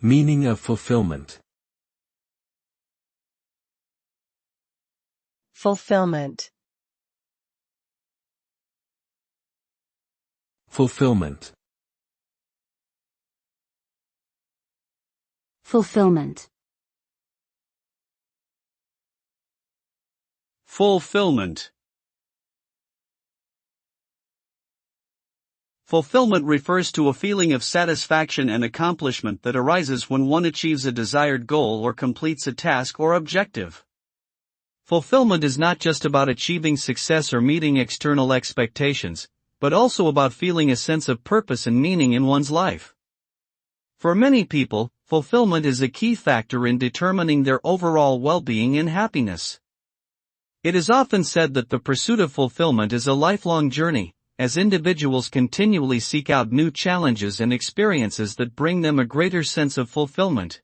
Meaning of fulfillment. Fulfillment. Fulfillment. Fulfillment. Fulfillment. Fulfillment refers to a feeling of satisfaction and accomplishment that arises when one achieves a desired goal or completes a task or objective. Fulfillment is not just about achieving success or meeting external expectations, but also about feeling a sense of purpose and meaning in one's life. For many people, fulfillment is a key factor in determining their overall well-being and happiness. It is often said that the pursuit of fulfillment is a lifelong journey, as individuals continually seek out new challenges and experiences that bring them a greater sense of fulfillment.